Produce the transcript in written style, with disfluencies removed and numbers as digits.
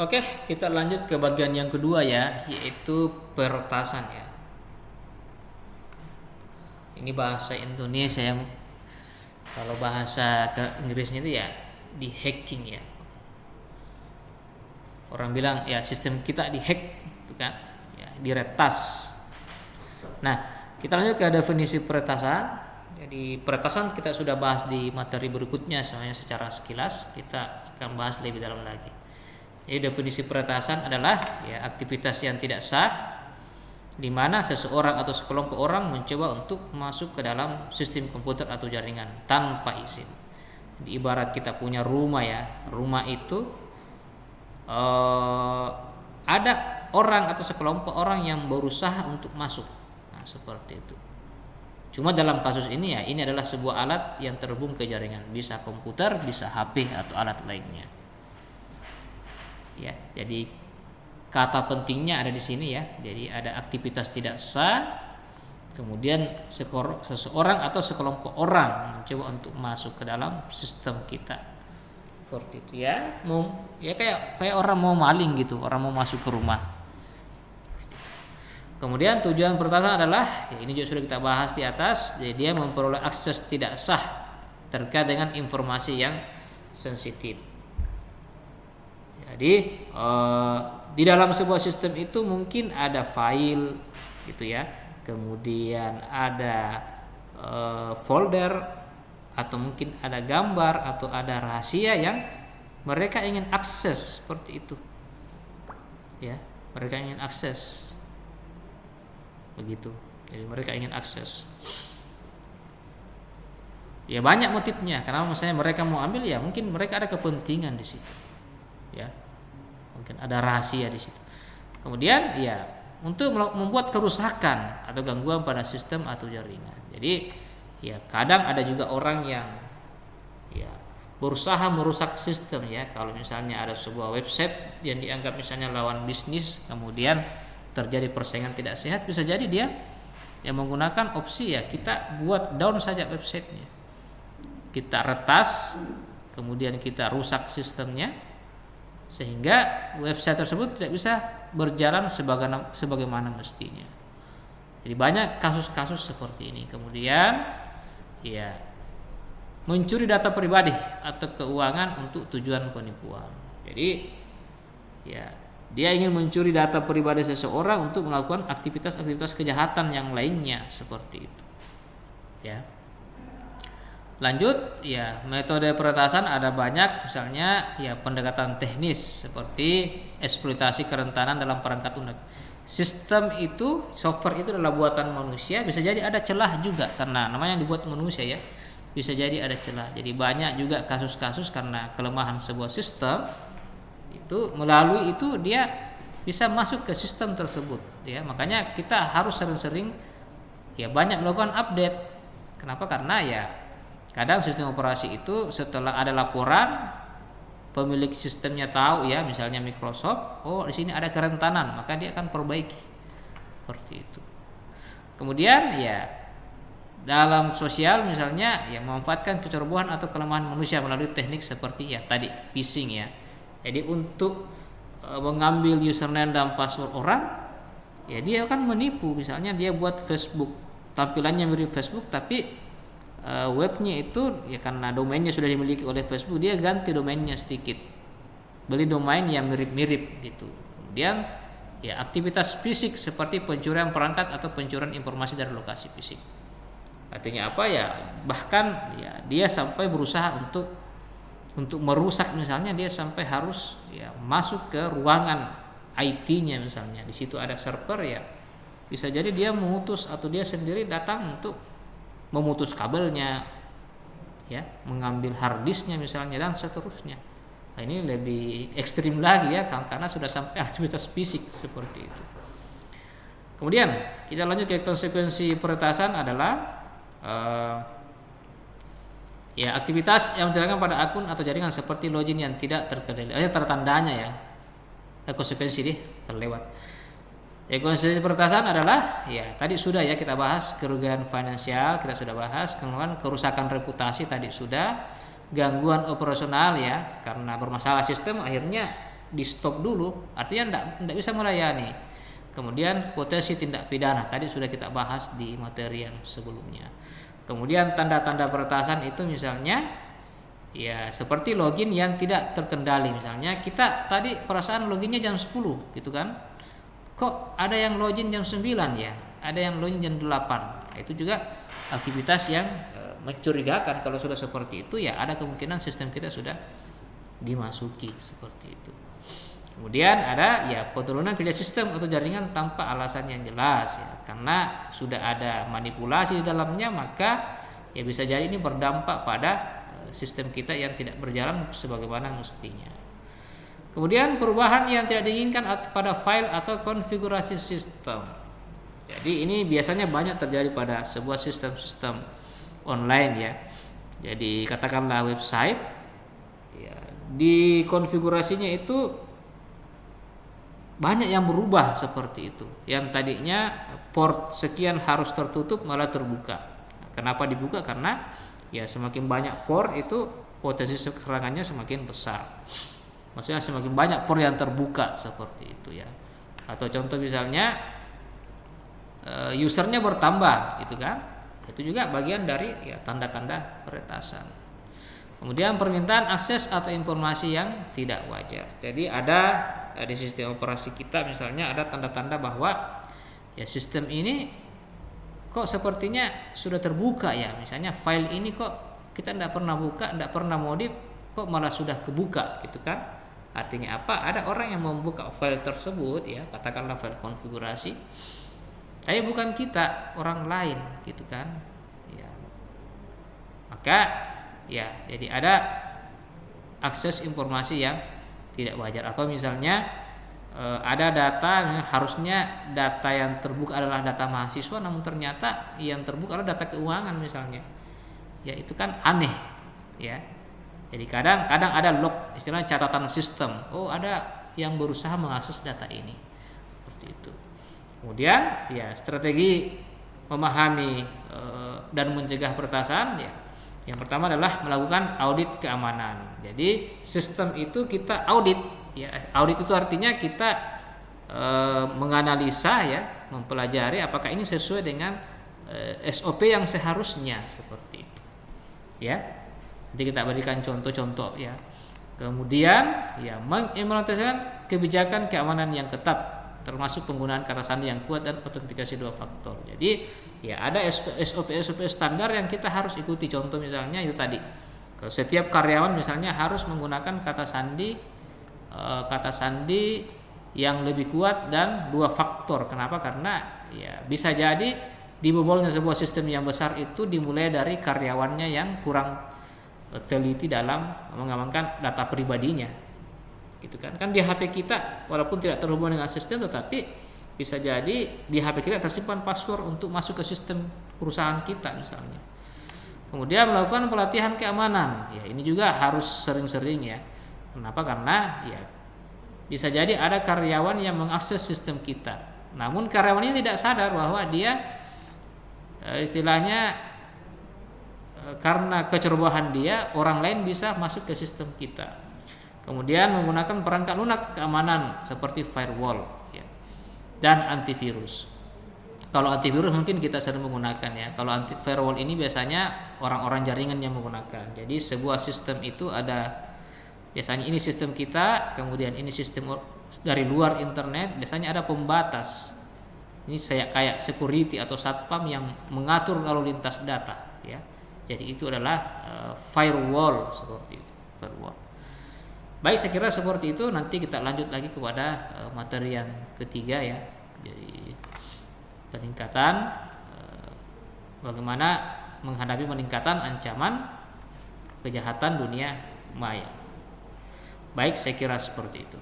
Oke, kita lanjut ke bagian yang kedua ya, yaitu peretasan ya. Ini bahasa Indonesia ya. Kalau bahasa ke Inggrisnya itu ya di hacking ya. Orang bilang ya sistem kita dihack, gitu kan? Ya, diretas. Nah, kita lanjut ke definisi peretasan. Jadi peretasan kita sudah bahas di materi berikutnya, sebenarnya secara sekilas kita akan bahas lebih dalam lagi. Jadi definisi peretasan adalah ya aktivitas yang tidak sah di mana seseorang atau sekelompok orang mencoba untuk masuk ke dalam sistem komputer atau jaringan tanpa izin. Jadi ibarat kita punya rumah ya, rumah itu ada orang atau sekelompok orang yang berusaha untuk masuk. Nah, seperti itu. Cuma dalam kasus ini ya, ini adalah sebuah alat yang terhubung ke jaringan, bisa komputer, bisa HP atau alat lainnya. Ya, jadi kata pentingnya ada di sini ya. Jadi ada aktivitas tidak sah, kemudian seseorang atau sekelompok orang mencoba untuk masuk ke dalam sistem kita. Seperti itu ya. Kayak orang mau maling gitu, orang mau masuk ke rumah. Kemudian tujuan peretasan adalah ya ini juga sudah kita bahas di atas, jadi dia memperoleh akses tidak sah terkait dengan informasi yang sensitif. Jadi di dalam sebuah sistem itu mungkin ada file gitu ya, kemudian ada folder atau mungkin ada gambar atau ada rahasia yang mereka ingin akses, seperti itu ya, mereka ingin akses begitu. Jadi mereka ingin akses. Ya banyak motifnya. Karena misalnya mereka mau ambil ya mungkin mereka ada kepentingan di situ. Ya. Mungkin ada rahasia di situ. Kemudian ya untuk membuat kerusakan atau gangguan pada sistem atau jaringan. Jadi ya kadang ada juga orang yang ya berusaha merusak sistem ya. Kalau misalnya ada sebuah website yang dianggap misalnya lawan bisnis, kemudian terjadi persaingan tidak sehat, bisa jadi dia yang menggunakan opsi ya kita buat down saja websitenya, kita retas, kemudian kita rusak sistemnya sehingga website tersebut tidak bisa berjalan sebagaimana mestinya. Jadi banyak kasus-kasus seperti ini. Kemudian ya mencuri data pribadi atau keuangan untuk tujuan penipuan. Jadi ya dia ingin mencuri data pribadi seseorang untuk melakukan aktivitas-aktivitas kejahatan yang lainnya, seperti itu. Ya. Lanjut, ya metode peretasan ada banyak, misalnya ya pendekatan teknis seperti eksploitasi kerentanan dalam perangkat lunak. Sistem itu, software itu adalah buatan manusia, bisa jadi ada celah juga karena namanya yang dibuat manusia ya. Bisa jadi ada celah. Jadi banyak juga kasus-kasus karena kelemahan sebuah sistem itu melalui itu dia bisa masuk ke sistem tersebut ya. Makanya kita harus sering-sering ya banyak melakukan update. Kenapa? Karena ya kadang sistem operasi itu setelah ada laporan pemilik sistemnya tahu ya, misalnya Microsoft, oh di sini ada kerentanan, maka dia akan perbaiki. Seperti itu. Kemudian ya dalam sosial misalnya ya memanfaatkan kecerobohan atau kelemahan manusia melalui teknik seperti ya tadi phishing ya. Jadi untuk mengambil username dan password orang, ya dia akan menipu. Misalnya dia buat Facebook, tampilannya mirip Facebook, tapi webnya itu ya karena domainnya sudah dimiliki oleh Facebook, dia ganti domainnya sedikit, beli domain yang mirip-mirip gitu. Kemudian ya aktivitas fisik seperti pencurian perangkat atau pencurian informasi dari lokasi fisik. Artinya apa ya? Bahkan ya dia sampai berusaha untuk merusak, misalnya dia sampai harus ya masuk ke ruangan IT-nya misalnya. Di situ ada server ya. Bisa jadi dia mengutus atau dia sendiri datang untuk memutus kabelnya ya, mengambil hard disknya misalnya dan seterusnya. Nah, ini lebih ekstrim lagi ya karena sudah sampai aktivitas fisik seperti itu. Kemudian kita lanjut ke konsekuensi peretasan adalah ya aktivitas yang dijalankan pada akun atau jaringan seperti login yang tidak terkendali. Tertandanya ya. Konsekuensi deh terlewat. Konsekuensi peretasan adalah ya tadi sudah ya kita bahas, kerugian finansial kita sudah bahas, kemudian kerusakan reputasi tadi sudah, gangguan operasional ya karena bermasalah sistem akhirnya di stop dulu, artinya tidak bisa melayani. Kemudian potensi tindak pidana tadi sudah kita bahas di materi yang sebelumnya. Kemudian tanda-tanda peretasan itu misalnya ya seperti login yang tidak terkendali. Misalnya kita tadi perasaan loginnya jam 10 gitu kan, kok ada yang login jam 9 ya, ada yang login jam 8. Nah, itu juga aktivitas yang mencurigakan. Kalau sudah seperti itu ya ada kemungkinan sistem kita sudah dimasuki seperti itu. Kemudian ada ya penurunan kerja sistem atau jaringan tanpa alasan yang jelas ya, karena sudah ada manipulasi di dalamnya, maka ya bisa jadi ini berdampak pada sistem kita yang tidak berjalan sebagaimana mestinya. Kemudian perubahan yang tidak diinginkan pada file atau konfigurasi sistem. Jadi ini biasanya banyak terjadi pada sebuah sistem-sistem online ya. Jadi katakanlah website ya, di konfigurasinya itu banyak yang berubah seperti itu. Yang tadinya port sekian harus tertutup malah terbuka. Kenapa dibuka? Karena ya semakin banyak port itu potensi serangannya semakin besar. Maksudnya semakin banyak port yang terbuka seperti itu ya. Atau contoh misalnya usernya bertambah gitu kan. Itu juga bagian dari ya tanda-tanda peretasan. Kemudian permintaan akses atau informasi yang tidak wajar. Jadi ada di sistem operasi kita misalnya ada tanda-tanda bahwa ya sistem ini kok sepertinya sudah terbuka ya. Misalnya file ini kok kita tidak pernah buka, tidak pernah modif, kok malah sudah kebuka gitu kan. Artinya apa? Ada orang yang membuka file tersebut ya, katakanlah file konfigurasi. Tapi bukan kita, orang lain gitu kan. Ya. Maka ya jadi ada akses informasi yang tidak wajar. Atau misalnya ada data, harusnya data yang terbuka adalah data mahasiswa, namun ternyata yang terbuka adalah data keuangan misalnya. Ya itu kan aneh ya. Jadi kadang-kadang ada log, istilahnya catatan sistem. Oh ada yang berusaha mengakses data ini. Seperti itu. Kemudian ya strategi memahami dan mencegah peretasan ya. Yang pertama adalah melakukan audit keamanan. Jadi sistem itu kita audit ya. Audit itu artinya kita menganalisa ya, mempelajari apakah ini sesuai dengan SOP yang seharusnya seperti itu. Ya. Nanti kita berikan contoh-contoh ya. Kemudian ya mengimplementasikan kebijakan keamanan yang ketat, termasuk penggunaan kata sandi yang kuat dan autentikasi 2 faktor. Jadi ya ada SOP standar yang kita harus ikuti. Contoh misalnya itu tadi, setiap karyawan misalnya harus menggunakan kata sandi yang lebih kuat dan 2 faktor. Kenapa? Karena ya bisa jadi dibobolnya sebuah sistem yang besar itu dimulai dari karyawannya yang kurang teliti dalam mengamankan data pribadinya. Gitu kan di HP kita walaupun tidak terhubung dengan sistem, tetapi bisa jadi di HP kita tersimpan password untuk masuk ke sistem perusahaan kita misalnya. Kemudian melakukan pelatihan keamanan ya, ini juga harus sering-sering ya. Kenapa? Karena ya bisa jadi ada karyawan yang mengakses sistem kita, namun karyawan ini tidak sadar bahwa dia istilahnya karena kecerobohan dia orang lain bisa masuk ke sistem kita. Kemudian menggunakan perangkat lunak keamanan seperti firewall ya, dan antivirus. Kalau antivirus mungkin kita sering menggunakan ya. Kalau firewall ini biasanya orang-orang jaringan yang menggunakan. Jadi sebuah sistem itu ada biasanya ini sistem kita, kemudian ini sistem dari luar internet, biasanya ada pembatas. Ini kayak security atau satpam yang mengatur lalu lintas data ya. Jadi itu adalah firewall seperti itu, firewall. Baik, saya kira seperti itu. Nanti kita lanjut lagi kepada materi yang ketiga ya. Jadi peningkatan bagaimana menghadapi peningkatan ancaman kejahatan dunia maya. Baik, saya kira seperti itu.